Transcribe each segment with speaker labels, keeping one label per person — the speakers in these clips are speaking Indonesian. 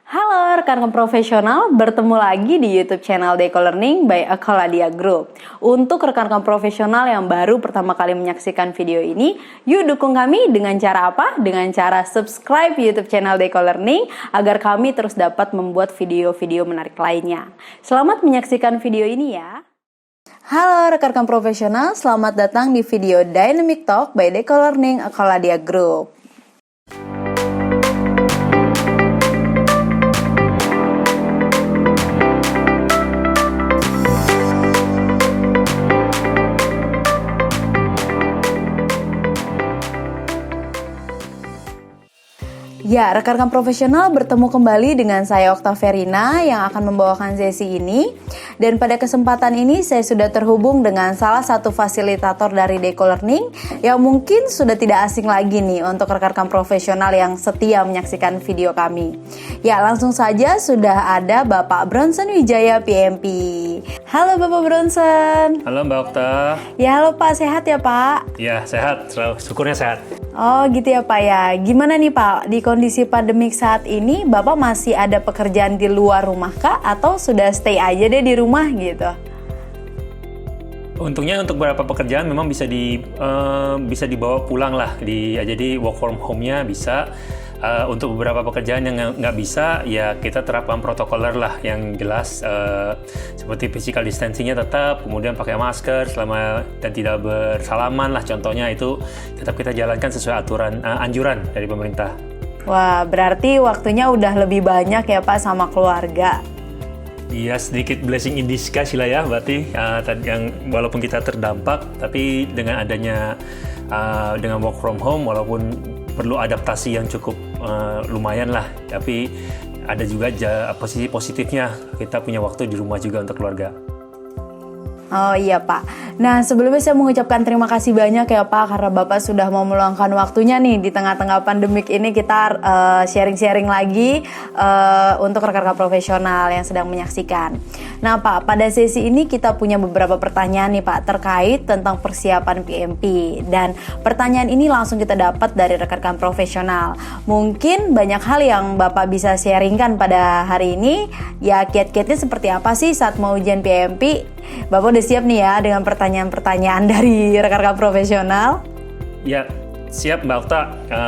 Speaker 1: Halo rekan profesional, bertemu lagi di YouTube channel Deco Learning by Akaladia Group. Untuk rekan-rekan profesional yang baru pertama kali menyaksikan video ini, yuk dukung kami dengan cara apa? Dengan cara subscribe YouTube channel Deco Learning agar kami terus dapat membuat video-video menarik lainnya. Selamat menyaksikan video ini ya. Halo rekan-rekan profesional, selamat datang di video Dynamic Talk by Deco Learning Akaladia Group. Ya, rekan-rekan profesional bertemu kembali dengan saya Oktaverina yang akan membawakan sesi ini. Dan pada kesempatan ini saya sudah terhubung dengan salah satu fasilitator dari Deco Learning yang mungkin sudah tidak asing lagi nih untuk rekan-rekan profesional yang setia menyaksikan video kami. Ya, langsung saja sudah ada Bapak Bronson Wijaya PMP. Halo Bapak Bronson.
Speaker 2: Halo Mbak Okta.
Speaker 1: Ya, halo Pak, sehat ya Pak?
Speaker 2: Ya, sehat, syukurnya sehat.
Speaker 1: Oh gitu ya Pak ya. Gimana nih Pak, di kondisi pandemik saat ini Bapak masih ada pekerjaan di luar rumah kah? Atau sudah stay aja deh di rumah gitu?
Speaker 2: Untungnya untuk beberapa pekerjaan memang bisa dibawa pulang lah. Jadi work from home-nya bisa. Untuk beberapa pekerjaan yang nggak bisa, ya kita terapkan protokoler lah yang jelas, seperti physical distancing-nya tetap, kemudian pakai masker selama dan tidak bersalaman lah, contohnya itu tetap kita jalankan sesuai anjuran dari pemerintah.
Speaker 1: Wah, berarti waktunya udah lebih banyak ya Pak sama keluarga.
Speaker 2: Iya, sedikit blessing in disguise lah ya, berarti yang walaupun kita terdampak, tapi dengan adanya dengan work from home, walaupun perlu adaptasi yang cukup lumayan lah, tapi ada juga posisi positifnya, kita punya waktu di rumah juga untuk keluarga.
Speaker 1: Oh iya Pak. Nah sebelumnya saya mengucapkan terima kasih banyak ya Pak karena Bapak sudah mau meluangkan waktunya nih di tengah-tengah pandemik ini kita sharing-sharing lagi untuk rekan-rekan profesional yang sedang menyaksikan. Nah Pak, pada sesi ini kita punya beberapa pertanyaan nih Pak terkait tentang persiapan PMP, dan pertanyaan ini langsung kita dapat dari rekan-rekan profesional. Mungkin banyak hal yang Bapak bisa sharingkan pada hari ini, ya kiat-kiatnya seperti apa sih saat mau ujian PMP? Bapak udah siap nih ya dengan pertanyaan-pertanyaan dari rekan-rekan profesional?
Speaker 2: Ya, siap Mbak Okta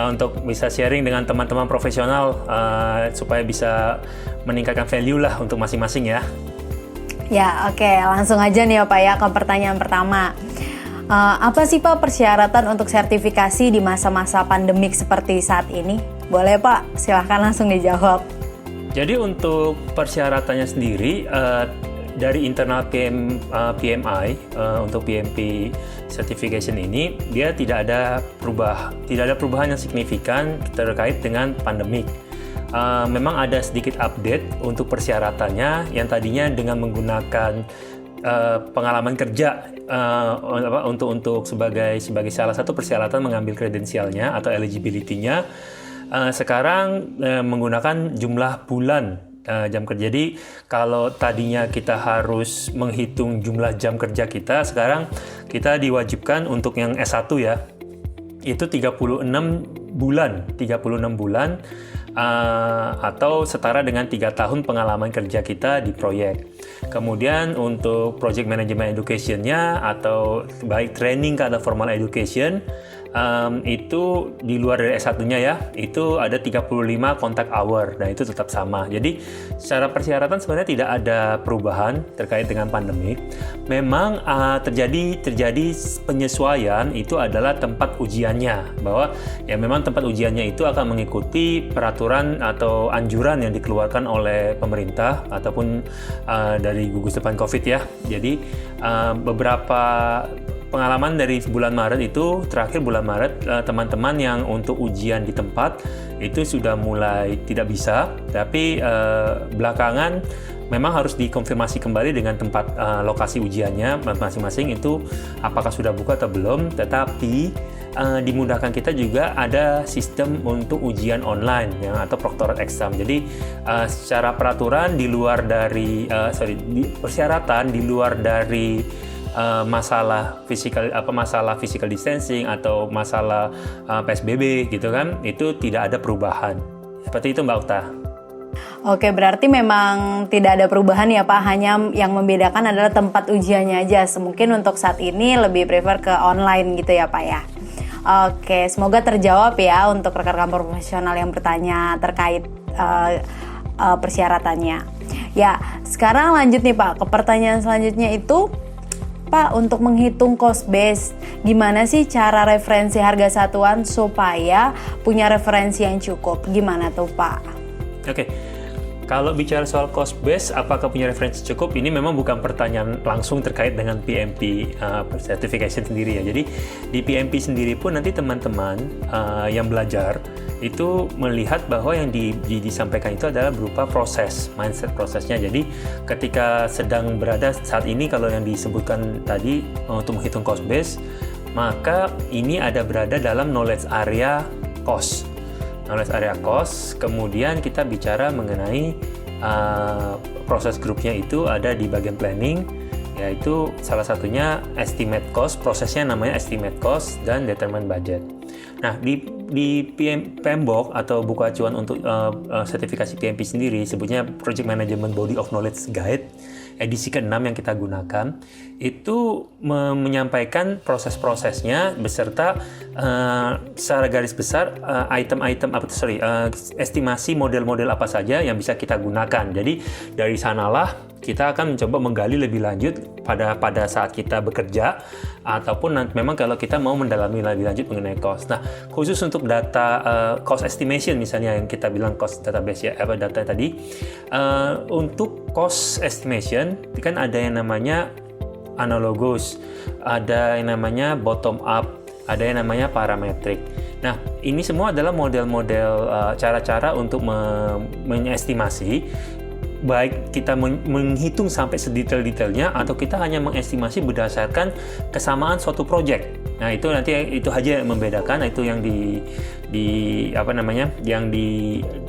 Speaker 2: untuk bisa sharing dengan teman-teman profesional supaya bisa meningkatkan value lah untuk masing-masing ya.
Speaker 1: Ya, oke. Langsung aja nih ya Pak ya ke pertanyaan pertama. Apa sih Pak persyaratan untuk sertifikasi di masa-masa pandemik seperti saat ini? Boleh Pak, silahkan langsung dijawab.
Speaker 2: Jadi untuk persyaratannya sendiri, dari internal PMI untuk PMP certification ini, dia tidak ada perubahan yang signifikan terkait dengan pandemik. Memang ada sedikit update untuk persyaratannya yang tadinya dengan menggunakan pengalaman kerja untuk sebagai salah satu persyaratan mengambil kredensialnya atau eligibility-nya, sekarang menggunakan jumlah bulan jam kerja. Jadi kalau tadinya kita harus menghitung jumlah jam kerja kita, sekarang kita diwajibkan untuk yang S1 ya, itu 36 bulan atau setara dengan 3 tahun pengalaman kerja kita di proyek. Kemudian untuk project management education-nya atau baik training atau formal education, itu di luar dari S1-nya ya, itu ada 35 contact hour, dan itu tetap sama. Jadi secara persyaratan sebenarnya tidak ada perubahan terkait dengan pandemi. Memang terjadi penyesuaian, itu adalah tempat ujiannya, bahwa ya memang tempat ujiannya itu akan mengikuti peraturan atau anjuran yang dikeluarkan oleh pemerintah ataupun dari gugus depan COVID ya. Jadi beberapa pengalaman dari bulan Maret itu, terakhir bulan Maret, teman-teman yang untuk ujian di tempat itu sudah mulai tidak bisa, tapi belakangan memang harus dikonfirmasi kembali dengan tempat lokasi ujiannya masing-masing itu apakah sudah buka atau belum. Tetapi dimudahkan kita juga ada sistem untuk ujian online ya, atau proctored exam. Jadi secara peraturan di luar dari persyaratan di luar dari masalah physical distancing atau masalah PSBB gitu kan, itu tidak ada perubahan. Seperti itu Mbak Okta.
Speaker 1: Oke, berarti memang tidak ada perubahan ya Pak, hanya yang membedakan adalah tempat ujiannya aja. Mungkin untuk saat ini lebih prefer ke online gitu ya Pak ya. Oke, semoga terjawab ya untuk rekan-rekan profesional yang bertanya terkait persyaratannya. Ya, sekarang lanjut nih Pak, ke pertanyaan selanjutnya itu, Pak, untuk menghitung cost base, gimana sih cara referensi harga satuan supaya punya referensi yang cukup? Gimana tuh Pak?
Speaker 2: Oke. Kalau bicara soal cost base, apakah punya referensi cukup? Ini memang bukan pertanyaan langsung terkait dengan PMP certification sendiri ya. Jadi di PMP sendiri pun nanti teman-teman yang belajar itu melihat bahwa yang disampaikan itu adalah berupa proses, mindset prosesnya. Jadi ketika sedang berada saat ini, kalau yang disebutkan tadi untuk menghitung cost base, maka ini ada berada dalam knowledge area cost. Knowledge area cost, kemudian kita bicara mengenai proses grupnya itu ada di bagian planning, yaitu salah satunya estimate cost, prosesnya namanya estimate cost dan determine budget. Nah, di PMBOK atau buku acuan untuk sertifikasi PMP sendiri, sebutnya Project Management Body of Knowledge Guide, edisi ke-6 yang kita gunakan, itu menyampaikan proses-prosesnya beserta secara garis besar estimasi model-model apa saja yang bisa kita gunakan. Jadi dari sanalah kita akan mencoba menggali lebih lanjut pada saat kita bekerja, ataupun memang kalau kita mau mendalami lebih lanjut mengenai cost. Nah, khusus untuk data cost estimation misalnya yang kita bilang cost database data tadi, untuk cost estimation kan ada yang namanya analogous, ada yang namanya bottom up, ada yang namanya parametric. Nah, ini semua adalah model-model cara-cara untuk mengestimasi, baik kita menghitung sampai sedetail-detailnya atau kita hanya mengestimasi berdasarkan kesamaan suatu project. Nah, itu nanti itu aja yang membedakan, itu yang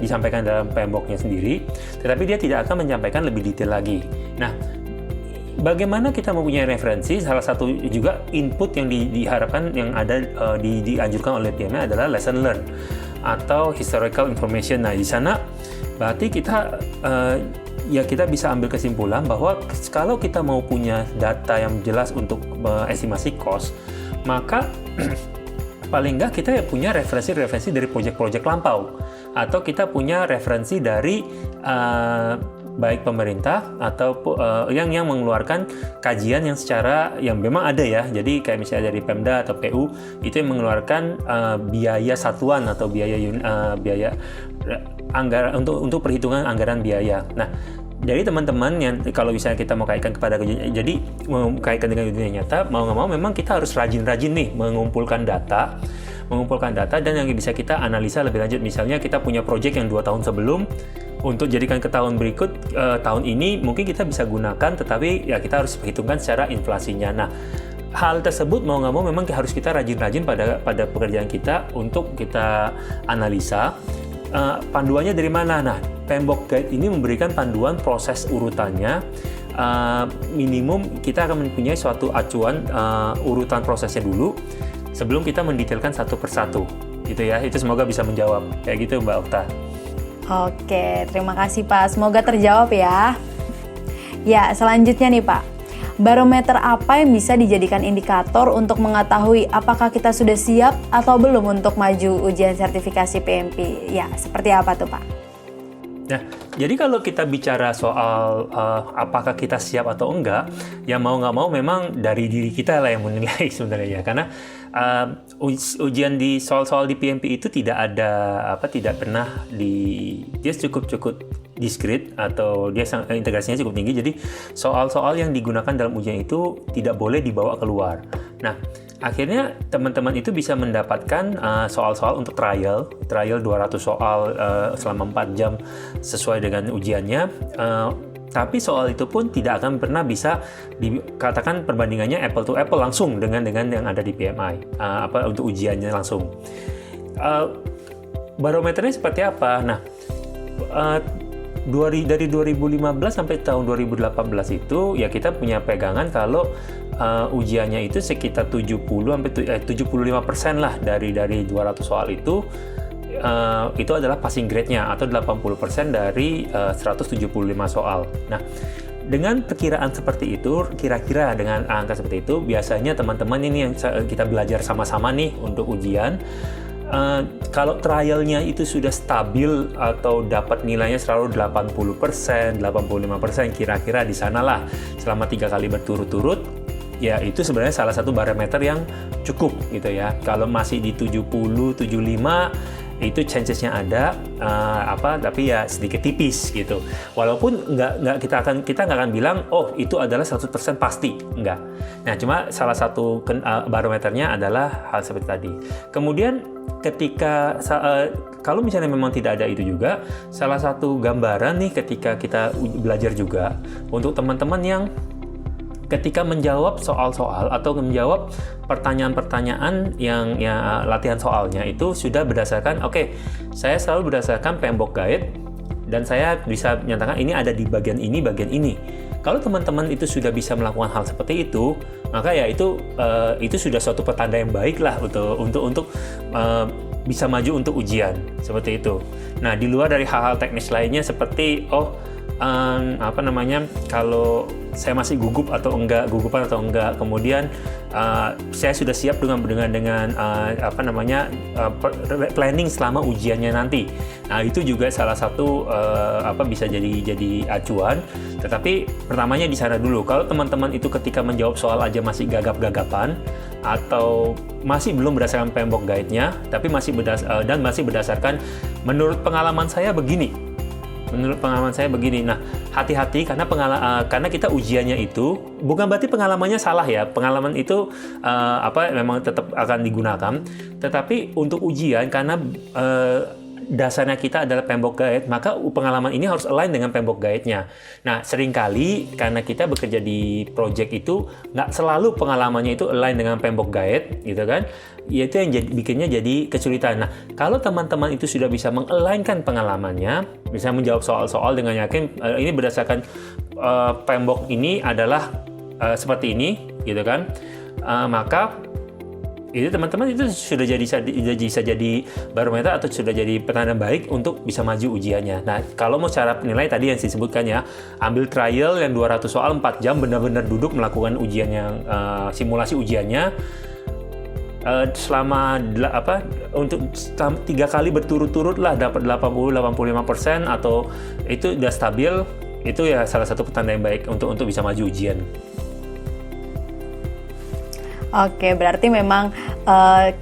Speaker 2: disampaikan dalam PMBOK-nya sendiri, tetapi dia tidak akan menyampaikan lebih detail lagi. Nah, bagaimana kita mempunyai referensi? Salah satu juga input yang diharapkan yang ada dianjurkan oleh PMI adalah lesson learned atau historical information. Nah, di sana berarti kita bisa ambil kesimpulan bahwa kalau kita mau punya data yang jelas untuk estimasi cost, maka paling nggak kita punya referensi dari proyek-proyek lampau, atau kita punya referensi dari baik pemerintah atau yang mengeluarkan kajian yang memang ada ya. Jadi kayak misalnya dari Pemda atau PU itu yang mengeluarkan biaya satuan atau biaya anggaran untuk perhitungan anggaran biaya. Nah, jadi teman-teman yang kalau misalnya kita mau kaitkan dengan dunia nyata, mau nggak mau memang kita harus rajin-rajin nih mengumpulkan data dan yang bisa kita analisa lebih lanjut. Misalnya kita punya proyek yang 2 tahun sebelum, untuk jadikan ke tahun berikut, tahun ini mungkin kita bisa gunakan, tetapi ya kita harus perhitungkan secara inflasinya. Nah, hal tersebut mau nggak mau memang harus kita rajin-rajin pada pekerjaan kita untuk kita analisa. Panduannya dari mana? Nah, PMBOK Guide ini memberikan panduan proses urutannya. Minimum kita akan mempunyai suatu acuan urutan prosesnya dulu sebelum kita mendetailkan satu persatu, gitu ya. Itu semoga bisa menjawab kayak gitu, Mbak Okta.
Speaker 1: Oke, terima kasih Pak. Semoga terjawab ya. Ya, selanjutnya nih Pak. Barometer apa yang bisa dijadikan indikator untuk mengetahui apakah kita sudah siap atau belum untuk maju ujian sertifikasi PMP? Ya, seperti apa tuh Pak?
Speaker 2: Nah, jadi kalau kita bicara soal apakah kita siap atau enggak, ya mau nggak mau memang dari diri kita lah yang menilai sebenarnya. Karena ujian di soal-soal di PMP itu tidak pernah dia cukup diskrit atau dia integrasinya cukup tinggi. Jadi soal-soal yang digunakan dalam ujian itu tidak boleh dibawa keluar. Nah, akhirnya teman-teman itu bisa mendapatkan soal-soal untuk trial 200 soal selama 4 jam sesuai dengan ujiannya. Tapi soal itu pun tidak akan pernah bisa dikatakan perbandingannya apple to apple langsung dengan yang ada di PMI untuk ujiannya langsung. Barometernya seperti apa? Nah, dari 2015 sampai tahun 2018 itu ya kita punya pegangan kalau ujiannya itu sekitar 75% lah dari 200 soal itu itu adalah passing grade-nya atau 80% dari 175 soal. Nah, dengan perkiraan seperti itu, kira-kira dengan angka seperti itu, biasanya teman-teman ini yang kita belajar sama-sama nih untuk ujian, kalau trialnya itu sudah stabil atau dapat nilainya selalu 80%, 85%, kira-kira di sanalah selama 3 kali berturut-turut, ya itu sebenarnya salah satu barometer yang cukup gitu ya. Kalau masih di 70, 75, itu chancesnya ada, tapi ya sedikit tipis gitu. Walaupun kita nggak akan bilang, oh itu adalah 100% pasti, enggak. Nah, cuma salah satu barometernya adalah hal seperti tadi. Kemudian ketika kalau misalnya memang tidak ada itu juga, salah satu gambaran nih ketika kita belajar juga untuk teman-teman yang ketika menjawab soal-soal atau menjawab pertanyaan-pertanyaan yang ya, latihan soalnya itu sudah berdasarkan, saya selalu berdasarkan PMBOK Guide dan saya bisa menyatakan ini ada di bagian ini, bagian ini. Kalau teman-teman itu sudah bisa melakukan hal seperti itu, maka ya itu sudah suatu petanda yang baik lah untuk bisa maju untuk ujian seperti itu. Nah, di luar dari hal-hal teknis lainnya seperti kalau saya masih gugupan atau enggak, kemudian saya sudah siap dengan planning selama ujiannya nanti. Nah, itu juga salah satu bisa jadi acuan. Tetapi pertamanya di sana dulu. Kalau teman-teman itu ketika menjawab soal aja masih gagap-gagapan atau masih belum berdasarkan PMBOK Guide-nya, tapi masih berdasarkan menurut pengalaman saya begini. Nah, hati-hati karena kita ujiannya itu bukan berarti pengalamannya salah ya. Pengalaman itu memang tetap akan digunakan. Tetapi untuk ujian karena dasarnya kita adalah PMBOK Guide, maka pengalaman ini harus align dengan PMBOK Guide-nya. Nah, seringkali karena kita bekerja di project itu nggak selalu pengalamannya itu align dengan PMBOK Guide, gitu kan? Ya, itu yang bikinnya jadi kesulitan. Nah, kalau teman-teman itu sudah bisa meng-align-kan pengalamannya, bisa menjawab soal-soal dengan yakin ini berdasarkan PMBOK ini adalah seperti ini, gitu kan? Maka itu teman-teman itu sudah bisa jadi barometer atau sudah jadi petanda baik untuk bisa maju ujiannya. Nah, kalau mau cara penilai tadi yang disebutkan ya, ambil trial yang 200 soal 4 jam, benar-benar duduk melakukan ujian yang simulasi ujiannya untuk 3 kali berturut-turut lah dapat 80-85% atau itu udah stabil, itu ya salah satu petanda yang baik untuk bisa maju ujian.
Speaker 1: Oke, berarti memang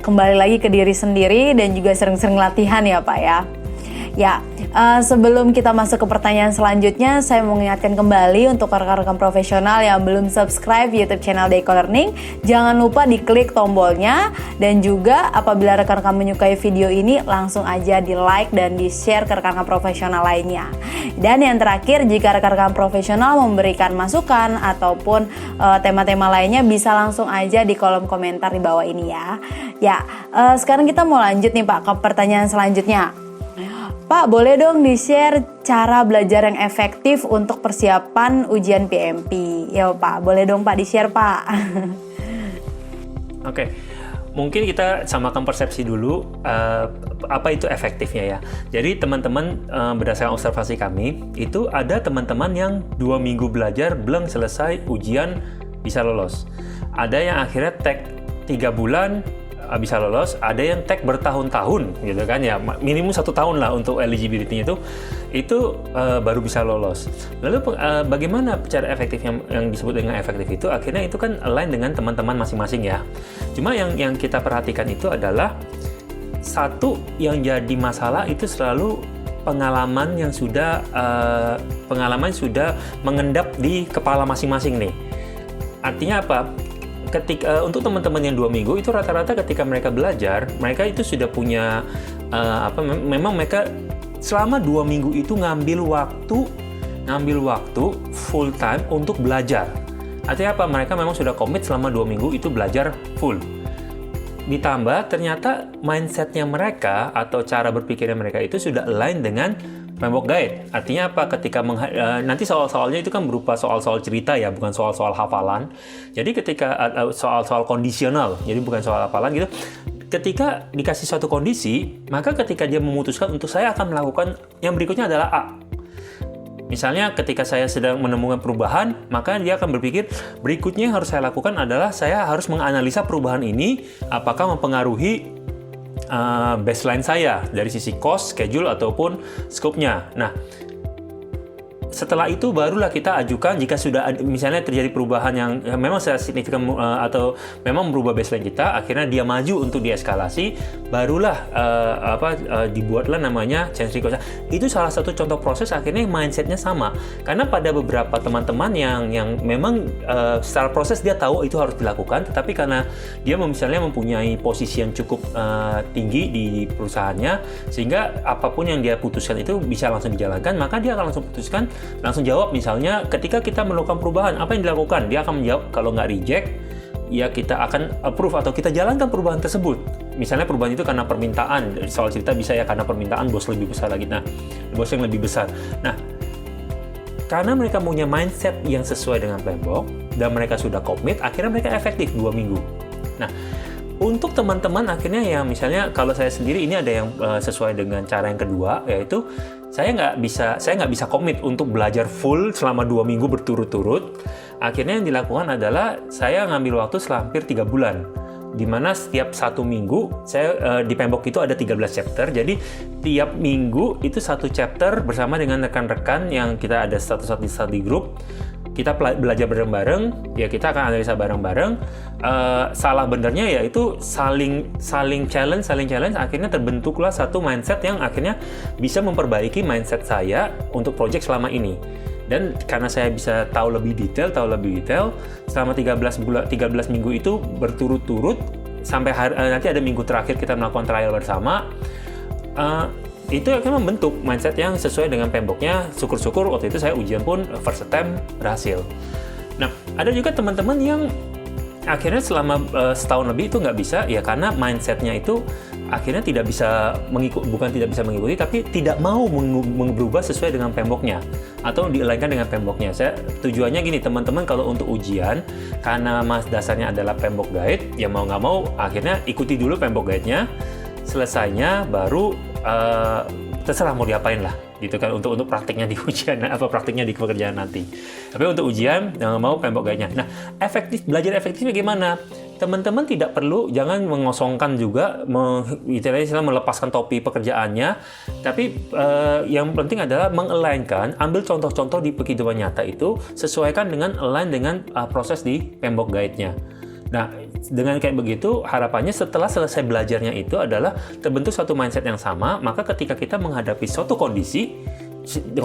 Speaker 1: kembali lagi ke diri sendiri dan juga sering-sering latihan ya Pak ya. Ya, sebelum kita masuk ke pertanyaan selanjutnya, saya mau mengingatkan kembali untuk rekan-rekan profesional yang belum subscribe YouTube channel Deiko Learning, jangan lupa diklik tombolnya, dan juga apabila rekan-rekan menyukai video ini, langsung aja di like dan di share ke rekan-rekan profesional lainnya. Dan yang terakhir, jika rekan-rekan profesional memberikan masukan ataupun tema-tema lainnya, bisa langsung aja di kolom komentar di bawah ini ya. Ya, sekarang kita mau lanjut nih Pak ke pertanyaan selanjutnya. Pak, boleh dong di-share cara belajar yang efektif untuk persiapan ujian PMP. Ya Pak, boleh dong Pak di-share Pak.
Speaker 2: Oke, mungkin kita samakan persepsi dulu apa itu efektifnya ya. Jadi teman-teman berdasarkan observasi kami, itu ada teman-teman yang 2 minggu belajar belum selesai ujian bisa lolos. Ada yang akhirnya tag 3 bulan bisa lolos, ada yang tag bertahun-tahun gitu kan ya, minimum 1 tahun lah untuk eligibility-nya itu baru bisa lolos. Lalu bagaimana cara efektif yang disebut dengan efektif itu? Akhirnya itu kan align dengan teman-teman masing-masing ya. Cuma yang kita perhatikan itu adalah satu yang jadi masalah itu selalu pengalaman yang sudah mengendap di kepala masing-masing nih. Artinya apa? Untuk teman-teman yang 2 minggu itu rata-rata ketika mereka belajar, mereka itu sudah punya memang mereka selama 2 minggu itu ngambil waktu full time untuk belajar. Artinya apa? Mereka memang sudah komit selama 2 minggu itu belajar full. Ditambah ternyata mindsetnya mereka atau cara berpikirnya mereka itu sudah align dengan PMBOK Guide. Artinya apa? Ketika nanti soal-soalnya itu kan berupa soal-soal cerita ya, bukan soal-soal hafalan. Jadi ketika soal-soal kondisional, jadi bukan soal hafalan gitu. ketika dikasih suatu kondisi, maka ketika dia memutuskan untuk saya akan melakukan yang berikutnya adalah A. Misalnya ketika saya sedang menemukan perubahan, maka dia akan berpikir berikutnya yang harus saya lakukan adalah saya harus menganalisa perubahan ini apakah mempengaruhi baseline saya dari sisi cost, schedule, ataupun scope-nya. Nah, setelah itu barulah kita ajukan jika sudah misalnya terjadi perubahan yang memang secara signifikan atau memang merubah baseline kita, akhirnya dia maju untuk dieskalasi, barulah dibuatlah namanya change request. Itu salah satu contoh proses akhirnya mindsetnya sama. Karena pada beberapa teman-teman yang memang secara proses dia tahu itu harus dilakukan, tetapi karena dia misalnya mempunyai posisi yang cukup tinggi di perusahaannya, sehingga apapun yang dia putuskan itu bisa langsung dijalankan, maka dia akan langsung jawab. Misalnya ketika kita melakukan perubahan, apa yang dilakukan? Dia akan menjawab, kalau nggak reject, ya kita akan approve atau kita jalankan perubahan tersebut. Misalnya perubahan itu karena permintaan, soal cerita bisa ya karena permintaan bos lebih besar lagi. Nah, bos yang lebih besar. Nah, karena mereka punya mindset yang sesuai dengan PMBOK dan mereka sudah komit, akhirnya mereka efektif 2 minggu. Nah, untuk teman-teman akhirnya yang misalnya kalau saya sendiri ini ada yang sesuai dengan cara yang kedua, yaitu saya nggak bisa komit untuk belajar full selama 2 minggu berturut-turut. Akhirnya yang dilakukan adalah saya ngambil waktu hampir 3 bulan, di mana setiap 1 minggu saya di PMBOK itu ada 13 chapter. Jadi tiap minggu itu 1 chapter bersama dengan rekan-rekan yang kita ada satu study group. Kita belajar bareng-bareng, ya kita akan analisa bareng-bareng. Salah benernya yaitu saling challenge, akhirnya terbentuklah satu mindset yang akhirnya bisa memperbaiki mindset saya untuk project selama ini. Dan karena saya bisa tahu lebih detail selama 13 minggu itu berturut-turut sampai nanti ada minggu terakhir kita melakukan trial bersama. Itu akan membentuk mindset yang sesuai dengan PMBOK-nya. Syukur-syukur waktu itu saya ujian pun first attempt berhasil. Nah, ada juga teman-teman yang akhirnya selama setahun lebih itu nggak bisa, ya karena mindset-nya itu akhirnya tidak bisa mengikuti, tapi tidak mau berubah sesuai dengan PMBOK-nya atau di-align dengan PMBOK-nya. Tujuannya gini, teman-teman kalau untuk ujian, karena dasarnya adalah PMBOK Guide, ya mau nggak mau akhirnya ikuti dulu PMBOK Guide-nya. Selesainya baru terserah mau diapain lah gitu kan, untuk praktiknya di ujian apa praktiknya di pekerjaan nanti. Tapi untuk ujian mau PMBOK Guide-nya. Nah, belajar efektifnya gimana? Teman-teman tidak perlu, jangan mengosongkan juga melepaskan topi pekerjaannya, tapi yang penting adalah meng-align-kan, ambil contoh-contoh di kehidupan nyata itu, sesuaikan dengan align dengan proses di PMBOK Guide-nya. Nah, dengan kayak begitu, harapannya setelah selesai belajarnya itu adalah terbentuk suatu mindset yang sama, maka ketika kita menghadapi suatu kondisi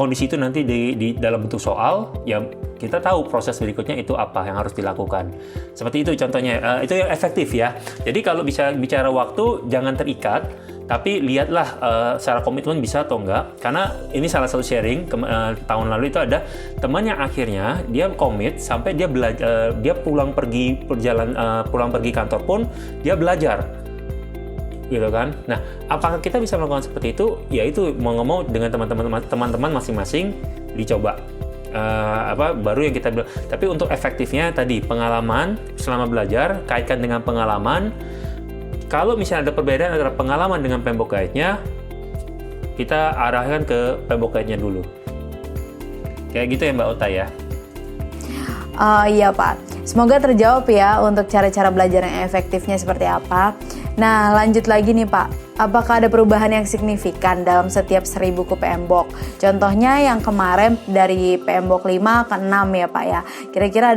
Speaker 2: itu nanti di dalam bentuk soal, ya kita tahu proses berikutnya itu apa yang harus dilakukan. Seperti itu contohnya, itu yang efektif ya. Jadi kalau bisa bicara waktu, jangan terikat, tapi lihatlah secara komitmen bisa atau enggak. Karena ini salah satu sharing tahun lalu itu ada teman yang akhirnya dia komit sampai dia pulang pergi kantor pun dia belajar, gitu kan. Nah, apakah kita bisa melakukan seperti itu? Ya itu mau ngomong dengan teman-teman masing-masing dicoba. Baru yang kita bilang. Tapi untuk efektifnya tadi pengalaman selama belajar, kaitkan dengan pengalaman. Kalau misalnya ada perbedaan antara pengalaman dengan PMBOK Guide-nya, kita arahkan ke PMBOK Guide-nya dulu. Kayak gitu ya Mbak Ota ya?
Speaker 1: Iya Pak, semoga terjawab ya untuk cara-cara belajar yang efektifnya seperti apa. Nah, lanjut lagi nih Pak, apakah ada perubahan yang signifikan dalam setiap seri buku PMBOK? Contohnya yang kemarin dari PMBOK 5 ke 6 ya Pak ya. Kira-kira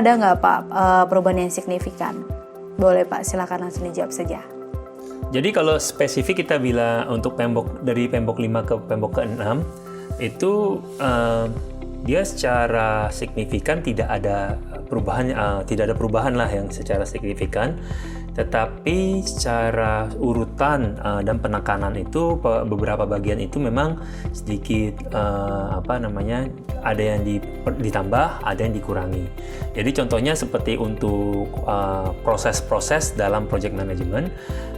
Speaker 1: ada nggak Pak perubahan yang signifikan? Boleh Pak, silakan langsung dijawab saja.
Speaker 2: Jadi kalau spesifik kita bilang untuk PMBOK dari PMBOK 5 ke PMBOK ke 6 itu dia secara signifikan tidak ada perubahan lah yang secara signifikan, tetapi secara urutan dan penekanan itu beberapa bagian itu memang sedikit ada yang ditambah, ada yang dikurangi. Jadi contohnya seperti untuk proses-proses dalam project management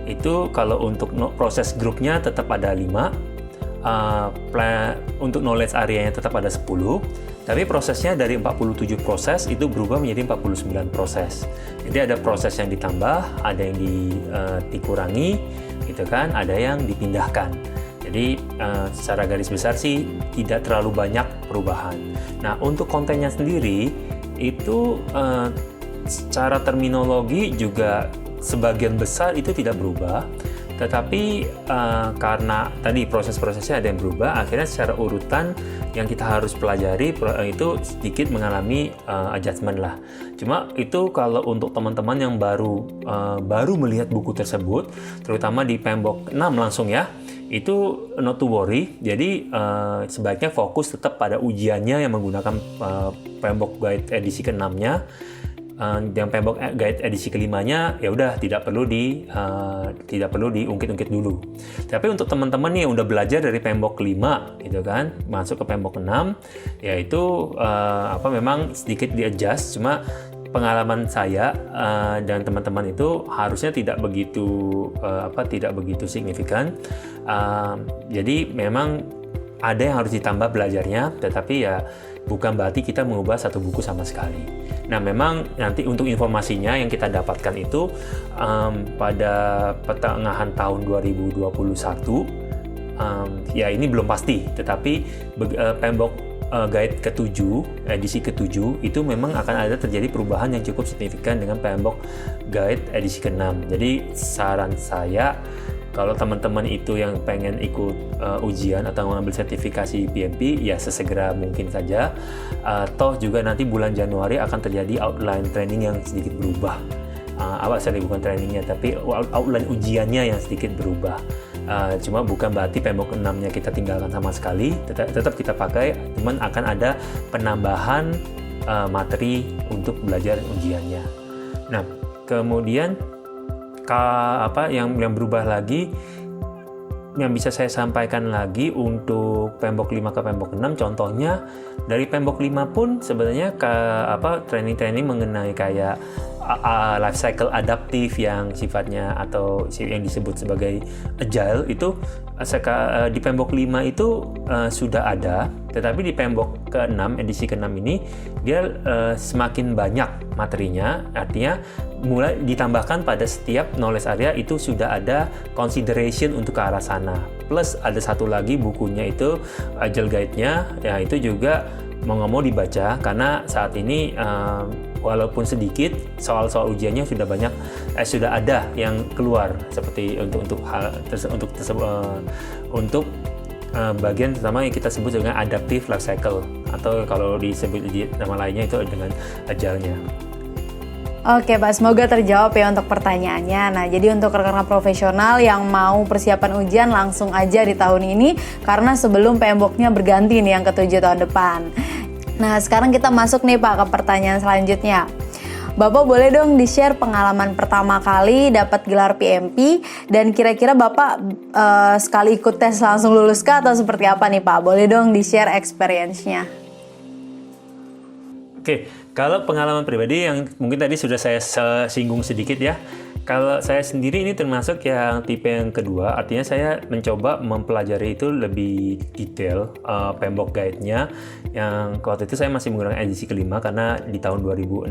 Speaker 2: itu, kalau untuk proses grupnya tetap ada 5, untuk knowledge area-nya tetap ada 10, Tapi prosesnya dari 47 proses itu berubah menjadi 49 proses. Jadi ada proses yang ditambah, ada yang dikurangi, gitu kan, ada yang dipindahkan. Jadi secara garis besar sih tidak terlalu banyak perubahan. Nah, untuk kontennya sendiri itu secara terminologi juga sebagian besar itu tidak berubah. Tetapi karena tadi proses-prosesnya ada yang berubah, akhirnya secara urutan yang kita harus pelajari itu sedikit mengalami adjustment lah. Cuma itu kalau untuk teman-teman yang baru melihat buku tersebut, terutama di PMBOK 6 langsung ya, itu not to worry. Jadi sebaiknya fokus tetap pada ujiannya yang menggunakan PMBOK Guide edisi ke-6-nya. Yang PMBOK Guide edisi ke-5-nya ya udah tidak perlu diungkit-ungkit dulu. Tapi untuk teman-teman nih yang udah belajar dari PMBOK 5 gitu kan, masuk ke PMBOK 6, ya itu memang sedikit di-adjust. Cuma pengalaman saya dan teman-teman itu harusnya tidak begitu signifikan. Jadi memang ada yang harus ditambah belajarnya, tetapi ya bukan berarti kita mengubah satu buku sama sekali. Nah, memang nanti untuk informasinya yang kita dapatkan itu pada pertengahan tahun 2021, ya ini belum pasti, tetapi PMBOK Guide ke-7, edisi ke-7, itu memang akan ada terjadi perubahan yang cukup signifikan dengan PMBOK Guide edisi ke-6. Jadi saran saya, kalau teman-teman itu yang pengen ikut ujian atau mengambil sertifikasi PMP, ya sesegera mungkin saja. Toh juga nanti bulan Januari akan terjadi outline training yang sedikit berubah. Bukan trainingnya, tapi outline ujiannya yang sedikit berubah. Cuma bukan berarti PMBOK 6-nya kita tinggalkan sama sekali, tetap kita pakai, cuman akan ada penambahan materi untuk belajar ujiannya. Nah, kemudian yang berubah lagi yang bisa saya sampaikan lagi untuk PMBOK 5 ke PMBOK 6, contohnya dari PMBOK 5 pun sebenarnya training-training mengenai kayak life cycle adaptif yang sifatnya atau yang disebut sebagai agile itu di PMBOK 5 itu sudah ada, tetapi di PMBOK ke-6 edisi ke-6 ini dia semakin banyak materinya, artinya mulai ditambahkan pada setiap knowledge area itu sudah ada consideration untuk ke arah sana. Plus ada satu lagi bukunya itu Agile Guide-nya, ya itu juga mau nggak mau dibaca karena saat ini walaupun sedikit soal-soal ujiannya sudah ada yang keluar seperti untuk bagian pertama yang kita sebut dengan adaptive life cycle atau kalau disebut nama lainnya itu dengan agile-nya.
Speaker 1: Oke Pak, semoga terjawab ya untuk pertanyaannya. Nah, jadi untuk rekan-rekan profesional yang mau persiapan ujian langsung aja di tahun ini, karena sebelum PMBOK-nya berganti nih yang ke-7 tahun depan. Nah, sekarang kita masuk nih Pak ke pertanyaan selanjutnya. Bapak boleh dong di-share pengalaman pertama kali dapat gelar PMP, dan kira-kira Bapak sekali ikut tes langsung lulus kah atau seperti apa nih Pak? Boleh dong di-share experience-nya.
Speaker 2: Oke, kalau pengalaman pribadi yang mungkin tadi sudah saya singgung sedikit ya. Kalau saya sendiri ini termasuk yang tipe yang kedua, artinya saya mencoba mempelajari itu lebih detail PMBOK Guide-nya. Yang waktu itu saya masih menggunakan edisi ke-5 karena di tahun 2016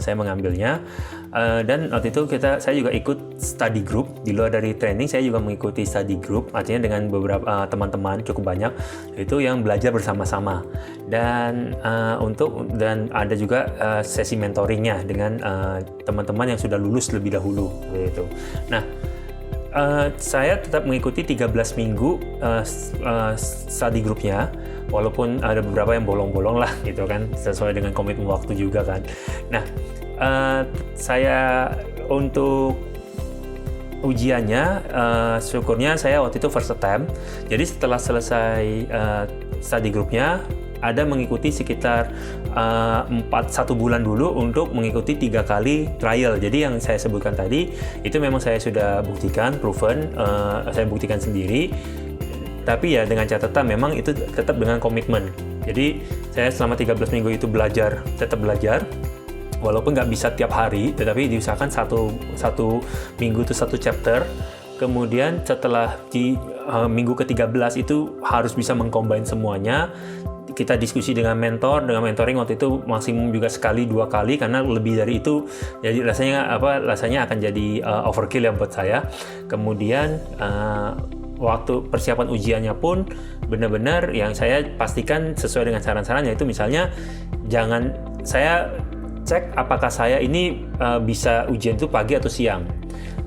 Speaker 2: saya mengambilnya. Dan waktu itu saya juga ikut study group. Di luar dari training saya juga mengikuti study group, artinya dengan beberapa teman-teman cukup banyak itu yang belajar bersama-sama. Dan ada juga sesi mentoringnya dengan teman-teman yang sudah lulus lebih dahulu gitu. Nah, saya tetap mengikuti 13 minggu study groupnya, walaupun ada beberapa yang bolong-bolong lah gitu kan, sesuai dengan komitmen waktu juga kan. Nah, saya untuk ujiannya syukurnya saya waktu itu first attempt. Jadi setelah selesai study groupnya ada mengikuti sekitar 1 bulan dulu untuk mengikuti 3 kali trial. Jadi yang saya sebutkan tadi itu memang saya sudah buktikan, proven, saya buktikan sendiri. Tapi ya dengan catatan memang itu tetap dengan komitmen. Jadi saya selama 13 minggu itu tetap belajar. Walaupun nggak bisa tiap hari, tetapi diusahakan satu minggu itu 1 chapter. Kemudian setelah di minggu ke-13 itu harus bisa mengcombine semuanya. kita diskusi dengan mentoring waktu itu maksimum juga sekali 2 kali, karena lebih dari itu jadi rasanya akan jadi overkill ya buat saya. Kemudian waktu persiapan ujiannya pun benar-benar yang saya pastikan sesuai dengan saran-saran, yaitu misalnya jangan saya cek apakah saya ini bisa ujian itu pagi atau siang.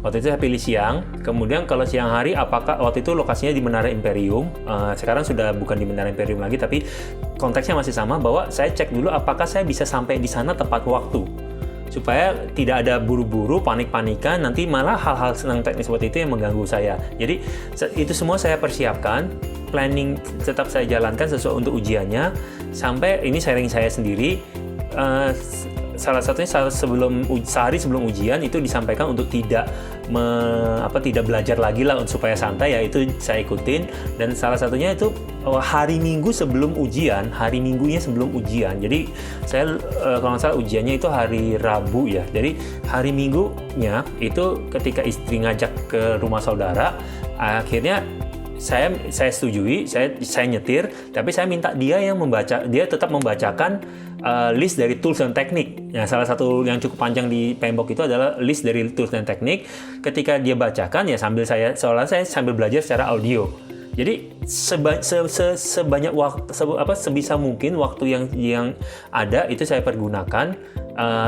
Speaker 2: Waktu itu saya pilih siang, kemudian kalau siang hari apakah waktu itu lokasinya di Menara Imperium, sekarang sudah bukan di Menara Imperium lagi, tapi konteksnya masih sama, bahwa saya cek dulu apakah saya bisa sampai di sana tepat waktu, supaya tidak ada buru-buru, panik-panikan, nanti malah hal-hal senang teknis seperti itu yang mengganggu saya. Jadi itu semua saya persiapkan, planning tetap saya jalankan sesuai untuk ujiannya, sampai ini sharing saya sendiri. Salah satunya sehari sebelum ujian itu disampaikan untuk tidak belajar lagi lah supaya santai, ya itu saya ikutin. Dan salah satunya itu hari Minggunya sebelum ujian. Jadi saya kalau nggak salah ujiannya itu hari Rabu ya. Jadi hari Minggunya itu ketika istri ngajak ke rumah saudara, akhirnya saya setujui, saya nyetir, tapi saya minta dia tetap membacakan list dari tools dan teknik. Nah, salah satu yang cukup panjang di PMBOK itu adalah list dari tools dan teknik. Ketika dia bacakan, ya seolah saya sambil belajar secara audio. Jadi sebanyak waktu, sebisa mungkin waktu yang ada itu saya pergunakan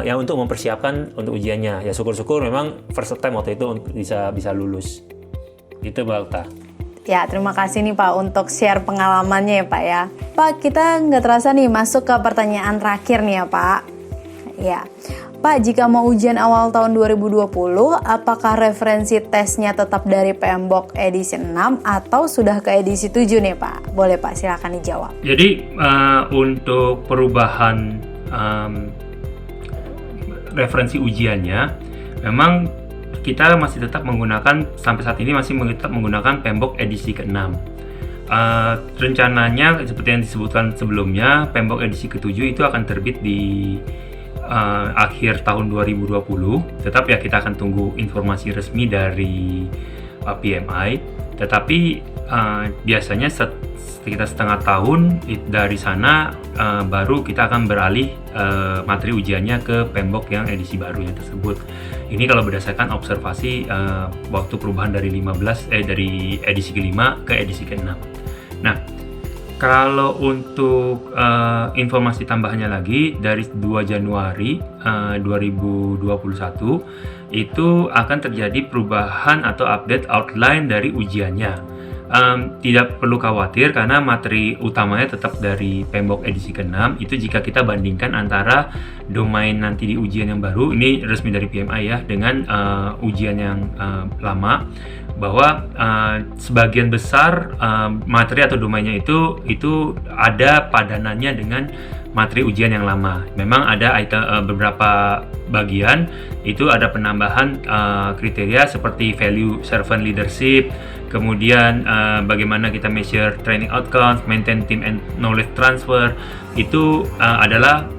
Speaker 2: yang untuk mempersiapkan untuk ujiannya. Ya syukur-syukur memang first time waktu itu bisa lulus. Gitu Mbak Okta.
Speaker 1: Ya, terima kasih nih Pak untuk share pengalamannya ya Pak ya. Pak, kita nggak terasa nih masuk ke pertanyaan terakhir nih ya Pak. Ya, Pak, jika mau ujian awal tahun 2020, apakah referensi tesnya tetap dari PMBOK edisi 6 atau sudah ke edisi 7 nih Pak? Boleh Pak, silakan dijawab.
Speaker 3: Jadi untuk perubahan referensi ujiannya, memang kita masih tetap menggunakan, sampai saat ini masih tetap menggunakan PMBOK edisi ke-6. Rencananya seperti yang disebutkan sebelumnya, PMBOK edisi ke-7 itu akan terbit di akhir tahun 2020. Tetap ya kita akan tunggu informasi resmi dari PMI. Tetapi biasanya sekitar setengah tahun dari sana baru kita akan beralih materi ujiannya ke PMBOK yang edisi barunya tersebut. Ini kalau berdasarkan observasi waktu perubahan dari edisi ke-5 ke edisi ke-6. Nah, kalau untuk informasi tambahannya lagi, dari 2 Januari 2021 itu akan terjadi perubahan atau update outline dari ujiannya. Tidak perlu khawatir karena materi utamanya tetap dari PMBOK edisi ke-6. Itu jika kita bandingkan antara domain nanti di ujian yang baru, ini resmi dari PMI ya, dengan ujian yang lama, bahwa sebagian besar materi atau domainnya itu ada padanannya dengan materi ujian yang lama. Memang ada beberapa bagian itu ada penambahan kriteria seperti value servant leadership, kemudian bagaimana kita measure training outcomes, maintain team and knowledge transfer. Itu adalah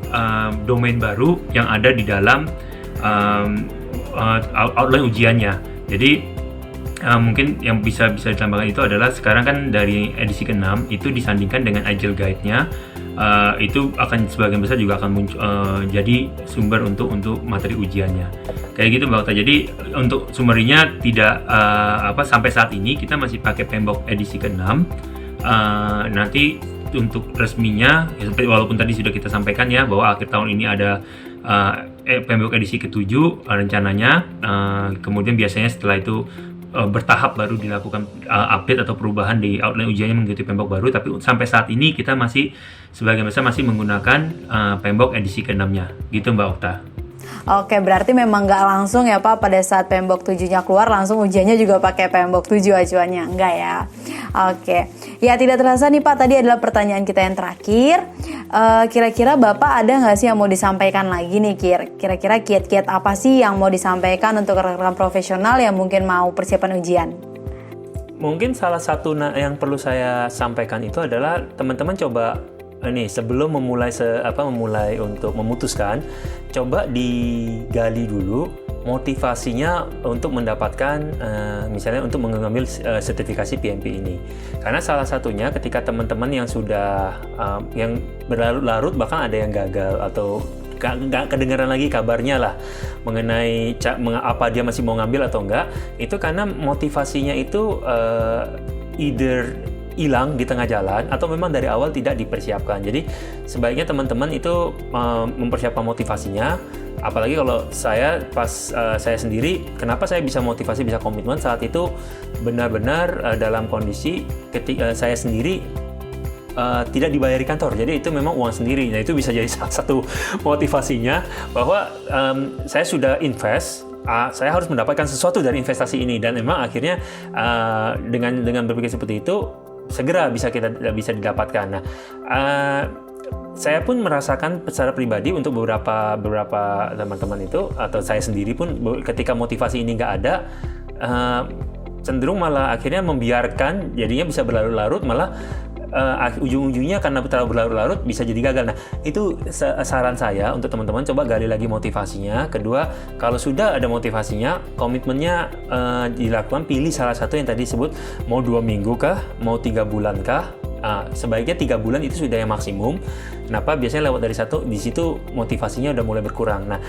Speaker 3: domain baru yang ada di dalam outline ujiannya. Jadi mungkin yang bisa ditambahkan itu adalah sekarang kan dari edisi ke-6 itu disandingkan dengan Agile Guide-nya, itu akan sebagian besar juga akan muncul jadi sumber untuk materi ujiannya. Kayak gitu Mbak Okta. Jadi untuk summary-nya tidak sampai saat ini kita masih pakai PMBOK edisi ke-6. Nanti untuk resminya walaupun tadi sudah kita sampaikan ya bahwa akhir tahun ini ada PMBOK edisi ke-7 rencananya, kemudian biasanya setelah itu bertahap baru dilakukan update atau perubahan di outline ujiannya mengikuti PMBOK baru. Tapi sampai saat ini kita masih sebagian besar masih menggunakan PMBOK edisi ke-6-nya gitu Mbak Okta.
Speaker 1: Oke, berarti memang nggak langsung ya Pak pada saat PMBOK 7-nya keluar langsung ujiannya juga pakai PMBOK 7 acuannya, enggak ya? Oke, ya tidak terasa nih Pak, tadi adalah pertanyaan kita yang terakhir. Kira-kira Bapak ada nggak sih yang mau disampaikan lagi nih Kira-kira kiat-kiat apa sih yang mau disampaikan untuk rekan-rekan profesional yang mungkin mau persiapan ujian?
Speaker 2: Mungkin salah satu yang perlu saya sampaikan itu adalah teman-teman coba sebelum memulai untuk memutuskan, coba digali dulu motivasinya untuk mendapatkan misalnya untuk mengambil sertifikasi PMP ini. Karena salah satunya ketika teman-teman yang sudah yang berlarut-larut bahkan ada yang gagal atau nggak kedengaran lagi kabarnya lah mengenai apa dia masih mau ngambil atau enggak, itu karena motivasinya itu either hilang di tengah jalan atau memang dari awal tidak dipersiapkan. Jadi sebaiknya teman-teman itu mempersiapkan motivasinya. Apalagi kalau saya saya sendiri, kenapa saya bisa motivasi, bisa komitmen saat itu benar-benar dalam kondisi ketika saya sendiri tidak dibayar di kantor, jadi itu memang uang sendiri. Nah itu bisa jadi salah satu motivasinya bahwa saya sudah invest, saya harus mendapatkan sesuatu dari investasi ini, dan memang akhirnya dengan berpikir seperti itu segera bisa didapatkan. Nah saya pun merasakan secara pribadi untuk beberapa teman-teman itu atau saya sendiri pun ketika motivasi ini nggak ada, cenderung malah akhirnya membiarkan, jadinya bisa berlarut-larut, malah ujung-ujungnya karena terlalu berlarut-larut bisa jadi gagal. Nah itu saran saya untuk teman-teman, coba gali lagi motivasinya. Kedua, kalau sudah ada motivasinya, komitmennya dilakukan, pilih salah satu yang tadi sebut, mau 2 minggu kah, mau 3 bulan kah. Sebaiknya 3 bulan itu sudah yang maksimum. Kenapa? Biasanya lewat dari di situ motivasinya udah mulai berkurang. Nah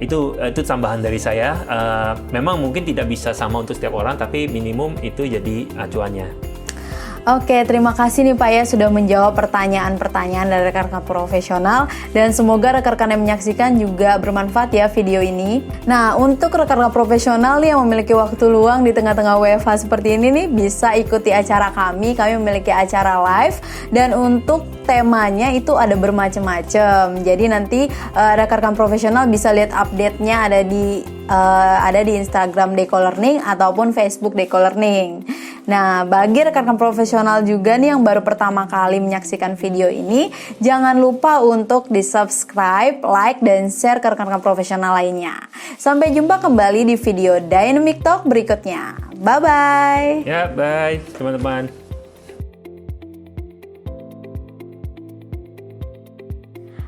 Speaker 2: itu tambahan dari saya. Memang mungkin tidak bisa sama untuk setiap orang, tapi minimum itu jadi acuannya.
Speaker 1: Oke, terima kasih nih Pak ya sudah menjawab pertanyaan-pertanyaan dari rekan-rekan profesional, dan semoga rekan-rekan yang menyaksikan juga bermanfaat ya video ini. Nah, untuk rekan-rekan profesional nih yang memiliki waktu luang di tengah-tengah WFH seperti ini nih, bisa ikuti acara kami memiliki acara live, dan untuk temanya itu ada bermacam-macam. Jadi nanti rekan-rekan profesional bisa lihat update-nya ada di Instagram Deko Learning ataupun Facebook Deko Learning. Nah, bagi rekan-rekan profesional juga nih yang baru pertama kali menyaksikan video ini, jangan lupa untuk di-subscribe, like, dan share ke rekan-rekan profesional lainnya. Sampai jumpa kembali di video Dynamic Talk berikutnya. Bye-bye!
Speaker 2: Ya, bye teman-teman.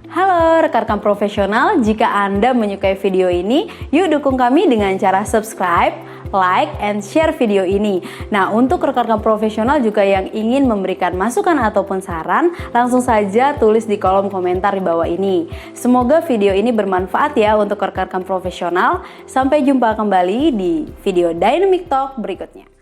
Speaker 1: Halo rekan-rekan profesional, jika Anda menyukai video ini, yuk dukung kami dengan cara subscribe, like, and share video ini. Nah, untuk rekan-rekan profesional juga yang ingin memberikan masukan ataupun saran, langsung saja tulis di kolom komentar di bawah ini. Semoga video ini bermanfaat ya untuk rekan-rekan profesional. Sampai jumpa kembali di video Dynamic Talk berikutnya.